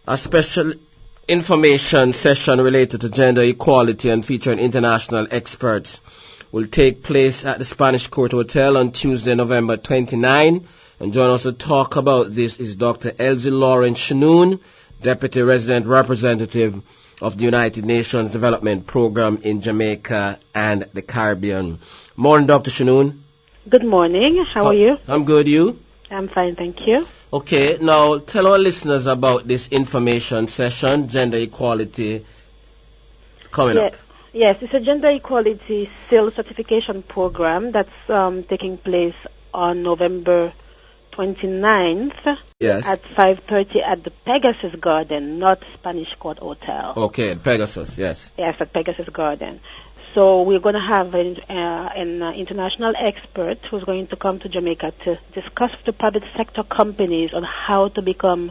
A special information session related to gender equality and featuring international experts will take place at the Spanish Court Hotel on Tuesday, November 29. And joining us to talk about this is Dr. Elsie Laurence Chounoune, Deputy Resident Representative of the United Nations Development Program in Jamaica and the Caribbean. Morning, Dr. Chounoune. Good morning. How are you? I'm good. You? I'm fine, thank you. Okay, now tell our listeners about this information session, gender equality, coming up. Yes, it's a gender equality sales certification program that's taking place on November 29th at 5:30 at the Pegasus Garden, not Spanish Court Hotel. Okay, Pegasus, yes. Yes, at Pegasus Garden. So we're going to have an international expert who's going to come to Jamaica to discuss with the private sector companies on how to become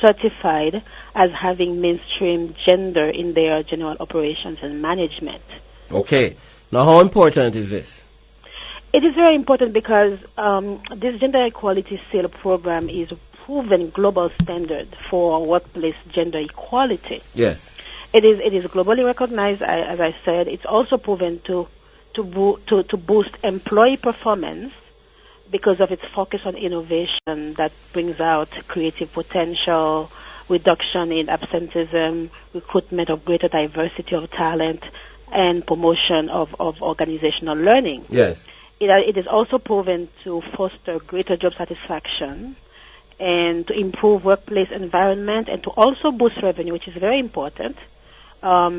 certified as having mainstream gender in their general operations and management. Okay. Now, how important is this? It is very important because this gender equality sale program is a proven global standard for workplace gender equality. Yes. It is globally recognized, as I said. It's also proven to boost employee performance because of its focus on innovation that brings out creative potential, reduction in absenteeism, recruitment of greater diversity of talent, and promotion of organizational learning. Yes. It is also proven to foster greater job satisfaction and to improve workplace environment and to also boost revenue, which is very important.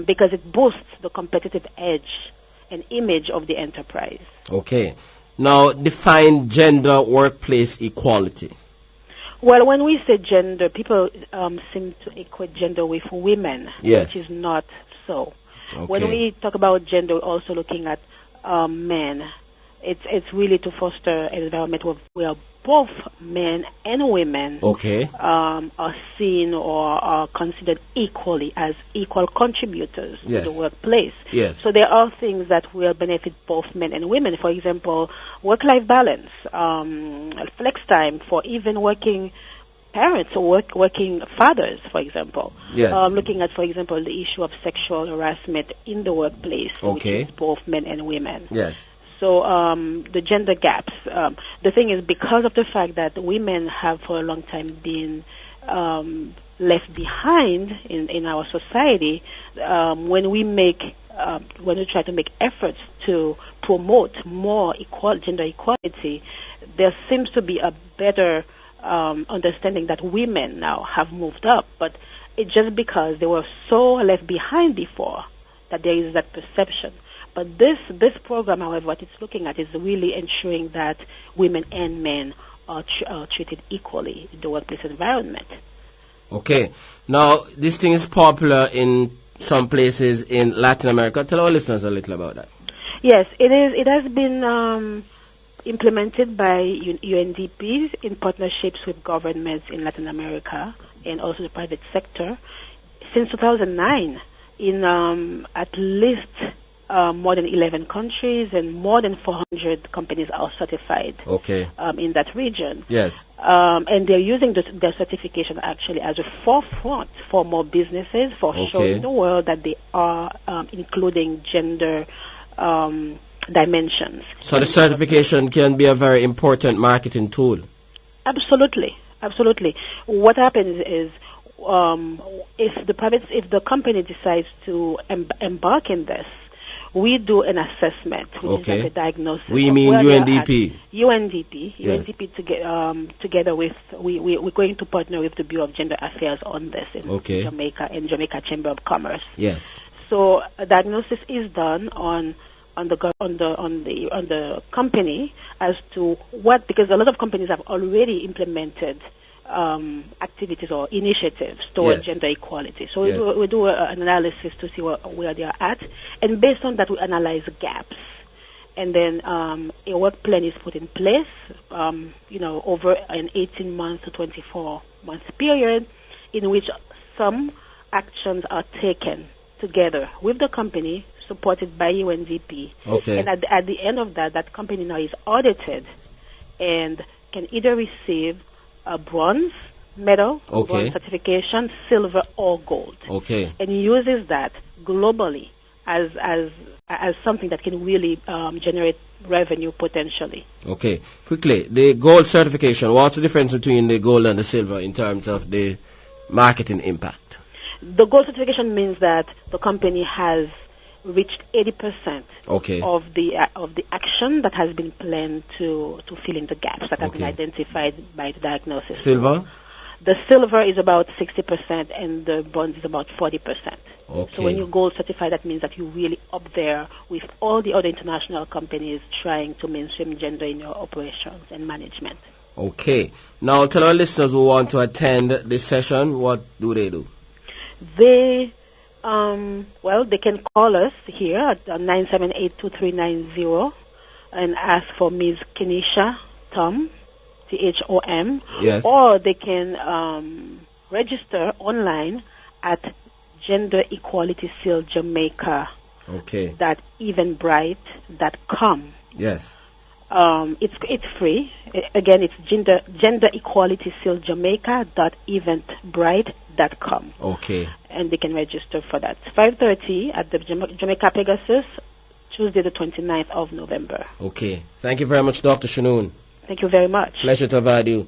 Because it boosts the competitive edge and image of the enterprise. Okay. Now, define gender workplace equality. Well, when we say gender, people seem to equate gender with women, which is not so. Okay. When we talk about gender, we're also looking at men. It's really to foster an environment where both men and women are seen or are considered equally as equal contributors to the workplace. Yes. So there are things that will benefit both men and women. For example, work-life balance, flex time for even working parents or working fathers, for example. Yes. Looking at, for example, the issue of sexual harassment in the workplace, which is both men and women. Yes. So the gender gaps, the thing is, because of the fact that women have for a long time been left behind in our society, when we try to make efforts to promote more gender equality, there seems to be a better understanding that women now have moved up, but it's just because they were so left behind before that there is that perception. But this program, however, what it's looking at is really ensuring that women and men are treated equally in the workplace environment. Okay. Now, this thing is popular in some places in Latin America. Tell our listeners a little about that. Yes, it is. It has been implemented by UNDP in partnerships with governments in Latin America and also the private sector since 2009 in at least more than 11 countries and more than 400 companies are certified in that region. Yes. And they're using their certification actually as a forefront for more businesses, for showing the world that they are including gender dimensions. So the certification can be a very important marketing tool. Absolutely. Absolutely. What happens is if the company decides to embark in this, we do an assessment, which is like a diagnosis. We mean UNDP. UNDP together with we're going to partner with the Bureau of Gender Affairs on this in Jamaica and Jamaica Chamber of Commerce. Yes. So a diagnosis is done on the company as to what, because a lot of companies have already implemented activities or initiatives towards gender equality. So we do an analysis to see where they are at, and based on that we analyze gaps, and then a work plan is put in place, over an 18-month to 24-month period, in which some actions are taken together with the company, supported by UNDP. And at the end of that company now is audited and can either receive a bronze, medal, Okay. gold certification, silver or gold, Okay. and uses that globally as something that can really generate revenue potentially. Okay. Quickly, the gold certification, what's the difference between the gold and the silver in terms of the marketing impact? The gold certification means that the company has reached 80% Okay. of the action that has been planned to fill in the gaps that have been Okay. identified by the diagnosis. Silver? The silver is about 60% and the bronze is about 40%. Okay. So when you gold certify, that means that you're really up there with all the other international companies trying to mainstream gender in your operations and management. Okay. Now tell our listeners who want to attend this session, what do they do? They they can call us here at 978-2390 and ask for Ms. Kenisha Tom, Thom, Yes. or they can register online at Gender Equality Seal Jamaica Okay. .eventbrite.com. Yes. It's free. Again, it's Gender Equality Seal Jamaica .eventbrite.com. Okay. And they can register for that. 5:30 at the Jamaica Pegasus, Tuesday the 29th of November. Okay. Thank you very much, Dr. Chounoune. Thank you very much. Pleasure to have had you.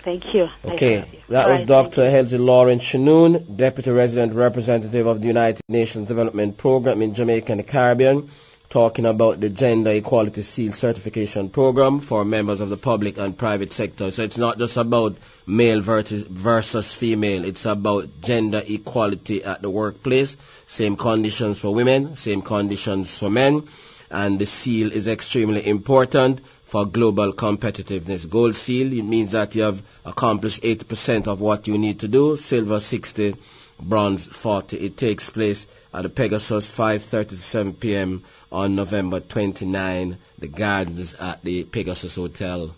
Thank you. Nice to Okay. have you. That All was right, Dr. Elsie Laurence Chounoune, Deputy Resident Representative of the United Nations Development Program in Jamaica and the Caribbean, talking about the Gender Equality Seal Certification Program for members of the public and private sector. So it's not just about male versus female. It's about gender equality at the workplace. Same conditions for women, same conditions for men. And the seal is extremely important for global competitiveness. Gold seal, it means that you have accomplished 80% of what you need to do. Silver 60, bronze 40. It takes place at the Pegasus, 5:30 to 7 p.m. on November 29. The gardens at the Pegasus Hotel.